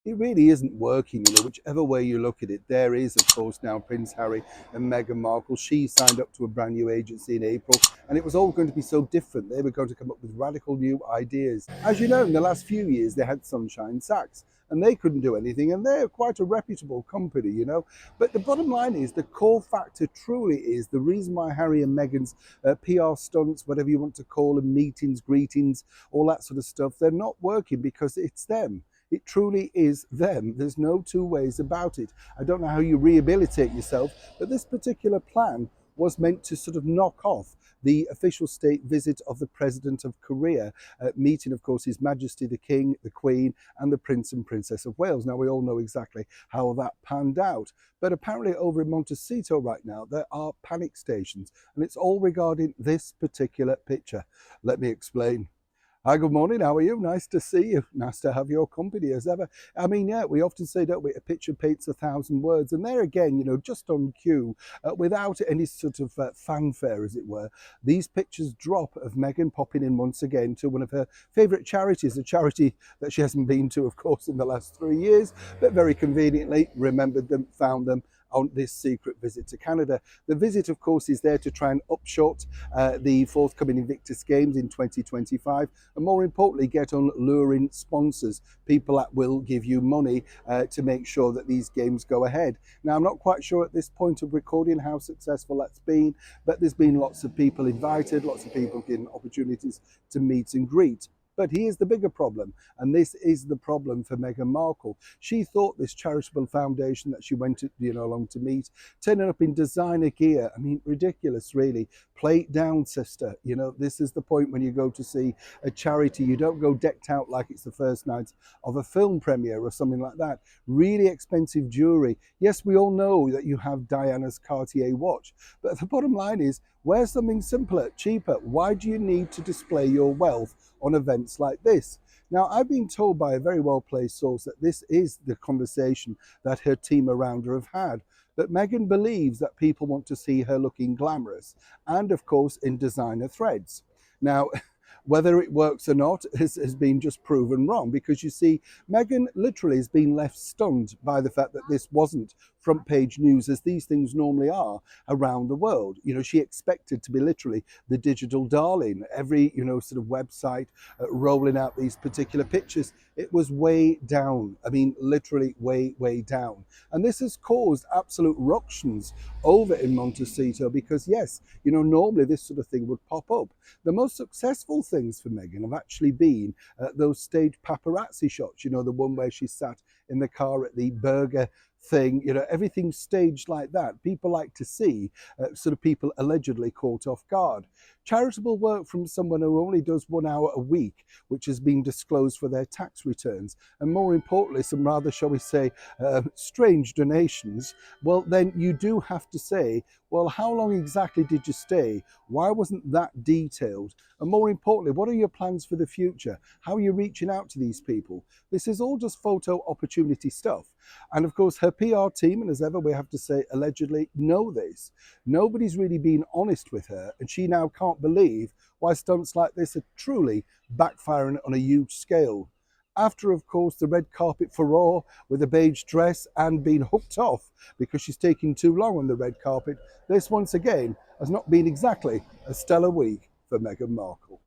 it really isn't working, whichever way you look at it. There is, of course, now Prince Harry and Meghan Markle. She signed up to a brand new agency in April, and it was all going to be so different. They were going to come up with radical new ideas. As you know, in the last few years, they had Sunshine Sachs, and they couldn't do anything, and they're quite a reputable company. But the bottom line is, the core factor truly is the reason why Harry and Meghan's PR stunts, whatever you want to call them, meetings, greetings, all that sort of stuff, they're not working because it's them. It truly is them. There's no two ways about it. I don't know how you rehabilitate yourself, but this particular plan was meant to sort of knock off the official state visit of the President of Korea, meeting, of course, His Majesty the King, the Queen, and the Prince and Princess of Wales. Now, we all know exactly how that panned out. But apparently over in Montecito right now, there are panic stations, and it's all regarding this particular picture. Let me explain. Hi, good morning. How are you? Nice to see you. Nice to have your company as ever. I mean, yeah, we often say, don't we, a picture paints 1,000 words. And there again, just on cue, without any sort of fanfare, as it were, these pictures drop of Meghan popping in once again to one of her favourite charities, a charity that she hasn't been to, of course, in the last 3 years, but very conveniently remembered them, found them on this secret visit to Canada. The visit, of course, is there to try and upshot the forthcoming Invictus Games in 2025, and more importantly, get on luring sponsors, people that will give you money to make sure that these games go ahead. Now, I'm not quite sure at this point of recording how successful that's been, but there's been lots of people invited, lots of people given opportunities to meet and greet. But here's the bigger problem, and this is the problem for Meghan Markle. She thought this charitable foundation that she went along to meet, turning up in designer gear. I mean, ridiculous, really. Play it down, sister. This is the point when you go to see a charity. You don't go decked out like it's the first night of a film premiere or something like that. Really expensive jewelry. Yes, we all know that you have Diana's Cartier watch, but the bottom line is, wear something simpler, cheaper. Why do you need to display your wealth on events like this? Now, I've been told by a very well-placed source that this is the conversation that her team around her have had. But Meghan believes that people want to see her looking glamorous and, of course, in designer threads. Now, whether it works or not has been just proven wrong, because you see, Meghan literally has been left stunned by the fact that this wasn't front page news, as these things normally are around the world. She expected to be literally the digital darling, every sort of website rolling out these particular pictures. It was way down. I mean, literally way down. And this has caused absolute ructions over in Montecito, because yes, normally this sort of thing would pop up. The most successful things for Meghan have actually been those staged paparazzi shots, the one where she sat in the car at the burger thing, everything staged like that. People like to see sort of people allegedly caught off guard. Charitable work from someone who only does 1 hour a week, which has been disclosed for their tax returns, and more importantly, some rather, shall we say, strange donations. Well, then you do have to say, well, how long exactly did you stay? Why wasn't that detailed? And more importantly, what are your plans for the future? How are you reaching out to these people? This is all just photo opportunity stuff. And of course, her PR team, and as ever, we have to say, allegedly know this. Nobody's really been honest with her, and she now can't believe why stunts like this are truly backfiring on a huge scale. After, of course, the red carpet furore with a beige dress and being hooked off because she's taking too long on the red carpet, this once again has not been exactly a stellar week for Meghan Markle.